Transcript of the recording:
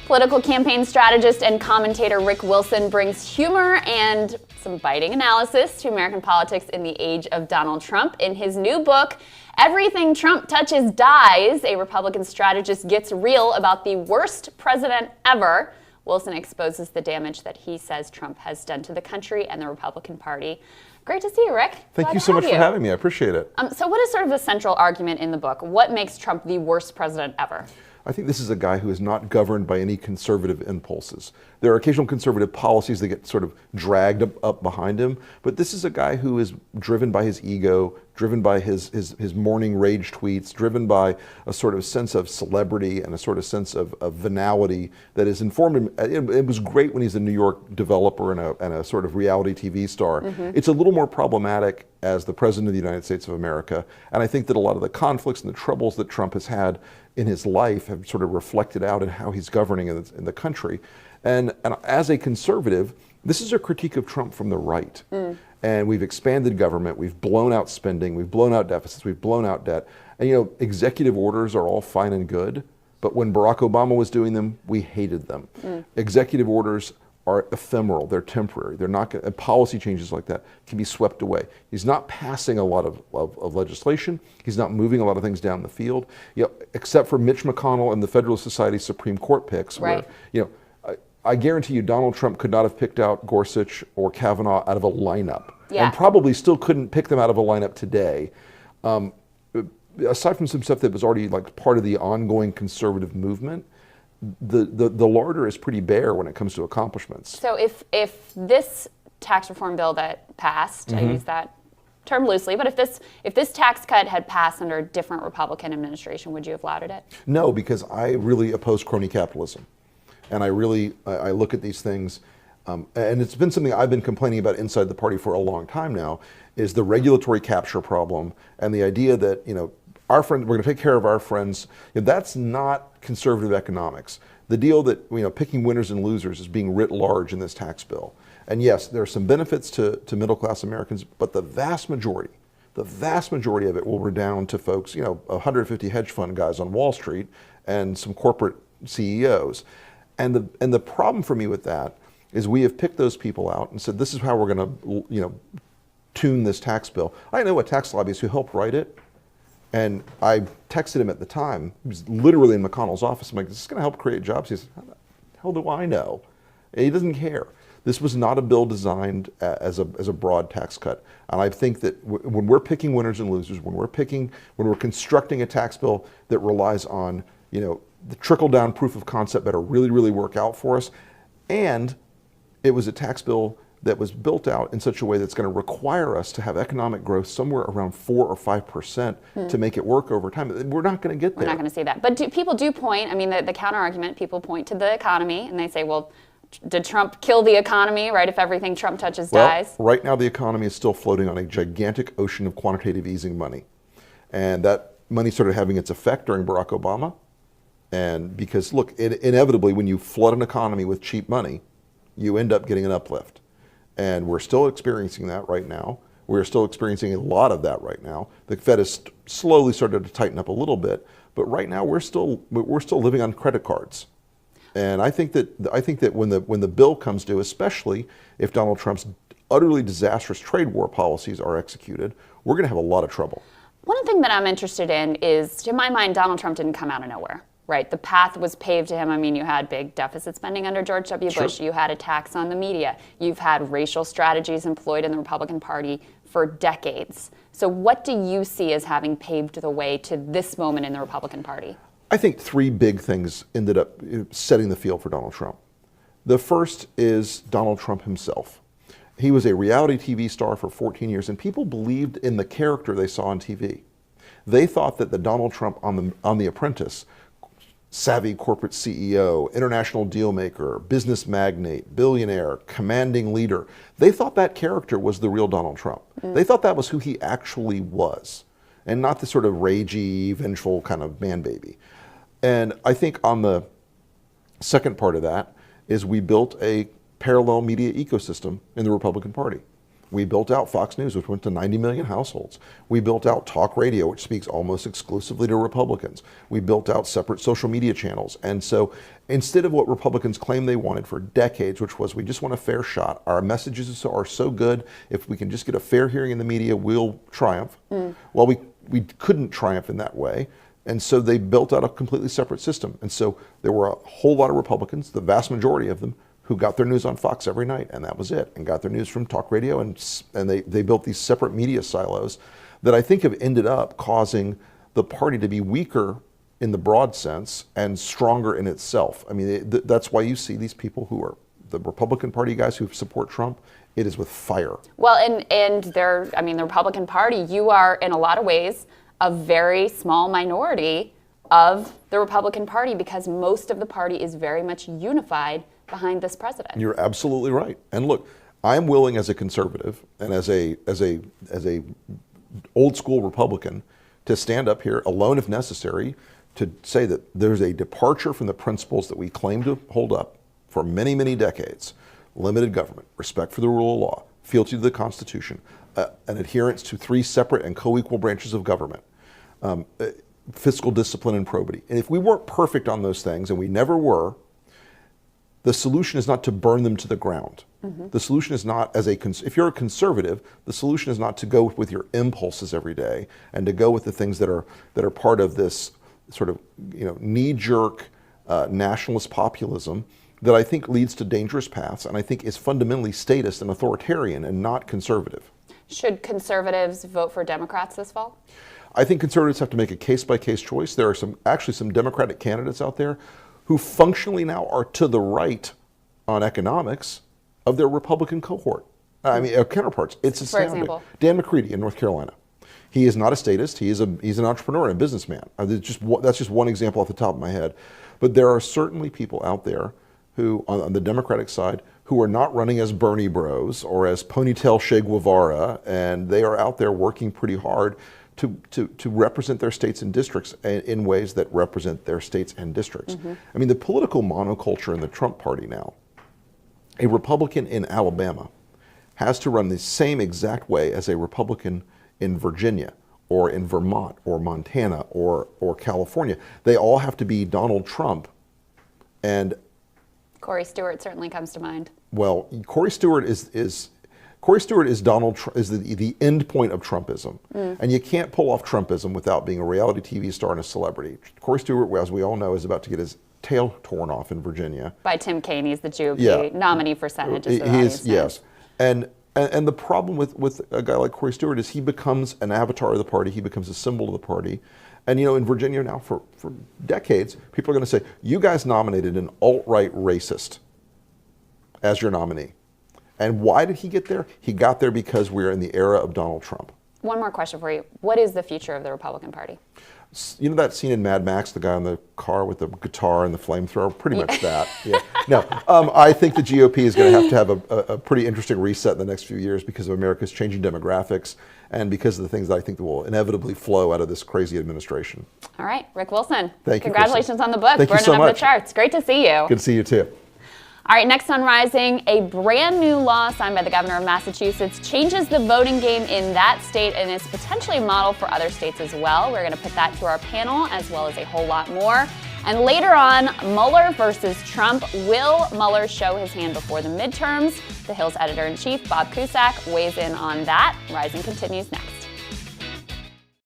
Political campaign strategist and commentator Rick Wilson brings humor and some biting analysis to American politics in the age of Donald Trump. In his new book, Everything Trump Touches Dies, a Republican strategist gets real about the worst president ever. Wilson exposes the damage that he says Trump has done to the country and the Republican Party. Great to see you, Rick. Thank you so much for having me. I appreciate it. So what is sort of the central argument in the book? What makes Trump the worst president ever? I think this is a guy who is not governed by any conservative impulses. There are occasional conservative policies that get sort of dragged up behind him, but this is a guy who is driven by his ego, driven by his morning rage tweets, driven by a sort of sense of celebrity and a sort of sense of venality that has informed him. It was great when he's a New York developer and a sort of reality TV star. It's a little more problematic as the President of the United States of America, and I think that a lot of the conflicts and the troubles that Trump has had in his life have sort of reflected out in how he's governing in the country. And as a conservative, this is a critique of Trump from the right. And we've expanded government, we've blown out spending, we've blown out deficits, we've blown out debt. And you know, executive orders are all fine and good, but when Barack Obama was doing them, we hated them. Executive orders are ephemeral, they're temporary, they're not gonna, policy changes like that can be swept away. He's not passing a lot of legislation, he's not moving a lot of things down the field, you know, except for Mitch McConnell and the Federalist Society Supreme Court picks, where, you know, I guarantee you Donald Trump could not have picked out Gorsuch or Kavanaugh out of a lineup, and probably still couldn't pick them out of a lineup today. Aside from some stuff that was already like part of the ongoing conservative movement, the larder is pretty bare when it comes to accomplishments. So if this tax reform bill that passed, I use that term loosely, but if this tax cut had passed under a different Republican administration, would you have lauded it? No, because I really oppose crony capitalism. And I look at these things, and it's been something I've been complaining about inside the party for a long time now, is the regulatory capture problem and the idea that, you know, our friends, we're going to take care of our friends. You know, that's not conservative economics. The deal that, you know, picking winners and losers is being writ large in this tax bill. And yes, there are some benefits to middle class Americans, but the vast majority of it will redound to folks, you know, 150 hedge fund guys on Wall Street and some corporate CEOs. And the problem for me with that is we have picked those people out and said, this is how we're going to, you know, tune this tax bill. I know a tax lobbyist who helped write it, and I texted him at the time. He was literally in McConnell's office. I'm like, is this going to help create jobs? He said, how the hell do I know? And he doesn't care. This was not a bill designed as a broad tax cut. And I think that when we're picking winners and losers, when we're constructing a tax bill that relies on, you know, the trickle-down proof of concept better really work out for us. And it was a tax bill that was built out in such a way that's going to require us to have economic growth somewhere around 4 or 5% to make it work over time. We're not going to get there. We're not going to see that. But people do point, I mean, the counter-argument, people point to the economy, and they say, well, did Trump kill the economy, right, if everything Trump touches dies? Right now the economy is still floating on a gigantic ocean of quantitative easing money. And that money started having its effect during Barack Obama. And because, look, inevitably, when you flood an economy with cheap money, you end up getting an uplift. And we're still experiencing that right now. We're still experiencing a lot of that right now. The Fed has slowly started to tighten up a little bit, but right now we're still living on credit cards. And I think that when the bill comes due, especially if Donald Trump's utterly disastrous trade war policies are executed, we're going to have a lot of trouble. One thing that I'm interested in is, to my mind, Donald Trump didn't come out of nowhere. Right, the path was paved to him. I mean, you had big deficit spending under George W. Bush. You had a tax on the media. You've had racial strategies employed in the Republican Party for decades. So what do you see as having paved the way to this moment in the Republican Party? I think 3 big things ended up setting the field for Donald Trump. The first is Donald Trump himself. He was a reality TV star for 14 years, and people believed in the character they saw on TV. They thought that the Donald Trump on The Apprentice, savvy corporate CEO, international deal maker, business magnate, billionaire, commanding leader. They thought that character was the real Donald Trump. They thought that was who he actually was, and not the sort of ragey, vengeful kind of man baby. And I think on the second part of that is we built a parallel media ecosystem in the Republican Party. We built out Fox News, which went to 90 million households. We built out talk radio, which speaks almost exclusively to Republicans. We built out separate social media channels. And so instead of what Republicans claimed they wanted for decades, which was we just want a fair shot, our messages are so good, if we can just get a fair hearing in the media, we'll triumph. Well, we couldn't triumph in that way. And so they built out a completely separate system. And so there were a whole lot of Republicans, the vast majority of them, who got their news on Fox every night, and that was it, and got their news from talk radio, and they built these separate media silos that I think have ended up causing the party to be weaker in the broad sense and stronger in itself. I mean, that's why you see these people who are the Republican Party guys who support Trump. It is with fire. Well, and the Republican Party, you are in a lot of ways a very small minority of the Republican Party because most of the party is very much unified behind this president. You're absolutely right. And look, I'm willing as a conservative and as a old school Republican to stand up here alone if necessary to say that there's a departure from the principles that we claim to hold up for many, many decades. Limited government, respect for the rule of law, fealty to the Constitution, an adherence to three separate and co-equal branches of government, fiscal discipline and probity. And if we weren't perfect on those things, and we never were, the solution is not to burn them to the ground. The solution is not, if you're a conservative, the solution is not to go with your impulses every day and to go with the things that are part of this sort of knee-jerk nationalist populism that I think leads to dangerous paths and I think is fundamentally statist and authoritarian and not conservative. Should conservatives vote for Democrats this fall? I think conservatives have to make a case-by-case choice. There are actually some Democratic candidates out there who functionally now are to the right on economics of their Republican cohort. I mean, counterparts. It's astounding. For example? Dan McCready in North Carolina. He is not a statist. He's an entrepreneur and a businessman. That's just one example off the top of my head. But there are certainly people out there who, on the Democratic side, who are not running as Bernie bros or as ponytail Che Guevara, and they are out there working pretty hard to represent their states and districts in ways that represent their states and districts. I mean, the political monoculture in the Trump party now, a Republican in Alabama has to run the same exact way as a Republican in Virginia or in Vermont or Montana or California. They all have to be Donald Trump. And Corey Stewart certainly comes to mind. Well, Corey Stewart is Donald is the end point of Trumpism, and you can't pull off Trumpism without being a reality TV star and a celebrity. Corey Stewart, as we all know, is about to get his tail torn off in Virginia by Tim Kaine. He's the GOP nominee for Senate. Just so he is, yes, and the problem with a guy like Corey Stewart is he becomes an avatar of the party. He becomes a symbol of the party. And in Virginia now for decades, people are going to say, you guys nominated an alt-right racist as your nominee. And why did he get there? He got there because we're in the era of Donald Trump. One more question for you. What is the future of the Republican Party? You know that scene in Mad Max, the guy in the car with the guitar and the flamethrower? Pretty much that. Yeah. No, I think the GOP is going to have a pretty interesting reset in the next few years because of America's changing demographics and because of the things that I think that will inevitably flow out of this crazy administration. All right, Rick Wilson. Thank you. Congratulations on the book. Thank you so much. Burning up the charts. Great to see you. Good to see you too. All right, next on Rising, a brand new law signed by the governor of Massachusetts changes the voting game in that state and is potentially a model for other states as well. We're going to put that to our panel as well as a whole lot more. And later on, Mueller versus Trump. Will Mueller show his hand before the midterms? The Hill's editor-in-chief, Bob Cusack, weighs in on that. Rising continues next.